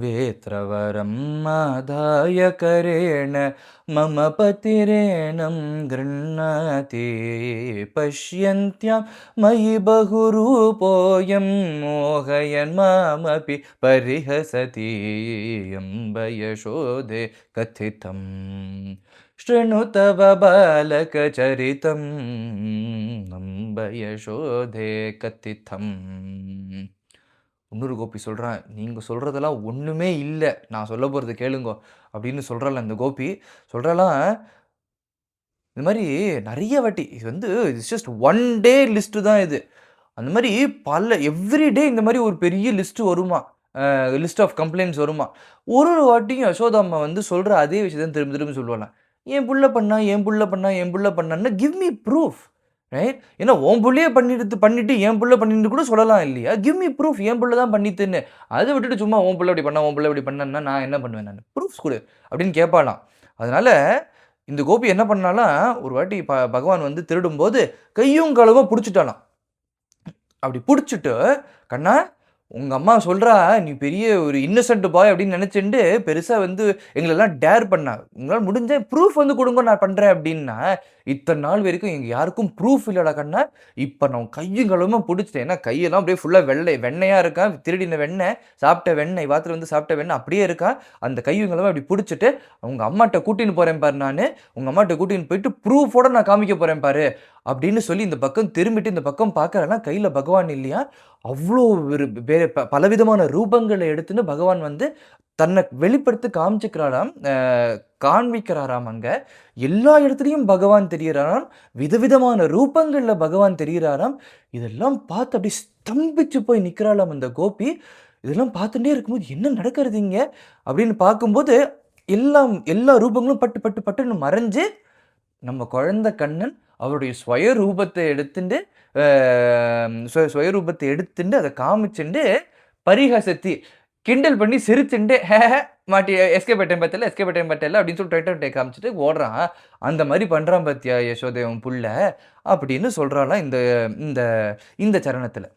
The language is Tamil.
वेत्रवरं आदाय करेण मम पतिरेनं गृह्णाति पश्यन्त्यां मयि बहुरूपोऽयं मोहयन् मामपि परिहसति अम्ब यशोदे कथितं शृणु तव बालकचरितम् अम्ब यशोदे कथितम्. இன்னொரு கோபி சொல்கிறான், நீங்கள் சொல்கிறதெல்லாம் ஒன்றுமே இல்லை, நான் சொல்ல போகிறது கேளுங்கோ அப்படின்னு சொல்கிறாள் அந்த கோபி. சொல்கிறாலாம், இந்த மாதிரி நிறைய வாட்டி இது வந்து it's just one day list தான் இது. அந்த மாதிரி எவ்ரி டே இந்த மாதிரி ஒரு பெரிய லிஸ்ட்டு வருமா, லிஸ்ட் ஆஃப் கம்ப்ளைண்ட்ஸ் வருமா. ஒரு ஒரு வாட்டியும் யசோதா அம்மா வந்து சொல்கிற அதே விஷயத்தை திரும்ப திரும்ப சொல்லுவாங்க. என் புள்ள பண்ணா, என் புள்ள பண்ணா, என் புள்ள பண்ணான்னு கிவ் மீ ப்ரூஃப், ரைட்? ஏன்னா உன் புள்ளையே பண்ணிட்டு என் புள்ள பண்ணிட்டு கூட சொல்லலாம் இல்லையா? கிவ் மீ ப்ரூஃப், என் புள்ள தான் பண்ணித்துன்னு. அதை விட்டுட்டு சும்மா உன் புள்ள இப்படி பண்ணா, உன் புள்ள இப்படி பண்ணா நான் என்ன பண்ணுவேன், நான் ப்ரூஃப்ஸ் கொடு அப்படின்னு கேட்பாளாம். அதனால இந்த கோபி என்ன பண்ணாலாம், ஒரு வாட்டி பகவான் வந்து திருடும்போது கையும் களவும் பிடிச்சிட்டாலாம். அப்படி பிடிச்சிட்டு, கண்ணா உங்க அம்மா சொல்றா நீ பெரிய ஒரு இன்னசென்ட் பாய் அப்படின்னு நினைச்சுட்டு பெருசா வந்து எங்களெல்லாம் டேர் பண்ணா, உங்களால் முடிஞ்ச ப்ரூஃப் வந்து கொடுங்க நான் பண்றேன் அப்படின்னா, இத்தனை நாள் வரைக்கும் எங்க யாருக்கும் ப்ரூஃப் இல்லடா கண்ணா. இப்ப நான் கையும் களவுமா பிடிச்சிட்டேன். ஏன்னா கையெல்லாம் அப்படியே ஃபுல்லா வெண்ணையா இருக்கா, திருடின வெண்ணெய், சாப்பிட்ட வெண்ணெய், வாத்துல வந்து சாப்பிட்ட வெண்ணெய் அப்படியே இருக்கா. அந்த கையும் களவும் அப்படி பிடிச்சிட்டு உங்க அம்மாட்ட கூட்டின்னு போறேன் பாரு, நான் உங்க அம்மாட்ட கூட்டின்னு போயிட்டு ப்ரூஃபோட நான் காமிக்க போறேன் பாரு அப்படின்னு சொல்லி இந்த பக்கம் திரும்பிட்டு இந்த பக்கம் பார்க்கறேன்னா கையில பகவான் இல்லையா. அவ்வளோ ஒரு பலவிதமான ரூபங்களை எடுத்துன்னு பகவான் வந்து தன்னை வெளிப்படுத்தி காண்பிக்கிறாராம். அங்க எல்லா இடத்துலையும் பகவான் தெரியறாராம், விதவிதமான ரூபங்கள்ல பகவான் தெரியறாராம். இதெல்லாம் பார்த்து அப்படி ஸ்தம்பிச்சு போய் நிற்கிறாளாம் அந்த கோபி. இதெல்லாம் பார்த்துட்டே இருக்கும்போது என்ன நடக்கிறது இங்க அப்படின்னு பார்க்கும்போது எல்லா ரூபங்களும் பட்டு பட்டு பட்டுன்னு மறைஞ்சு நம்ம குழந்தை கண்ணன் அவருடைய சுயரூபத்தை எடுத்துட்டு அதை காமிச்சுண்டு பரிஹசத்தி கிண்டல் பண்ணி சிரிச்சுண்டு மாட்டி எஸ்கேப் பட்டேன் அப்படின்னு சொல்லி டொட்டை காமிச்சிட்டு ஓடுறான். அந்த மாதிரி பண்ணுறான் பாத்தியா யசோதேவன் புள்ள அப்படின்னு சொல்கிறாளாம் இந்த இந்த இந்த சரணத்தில்.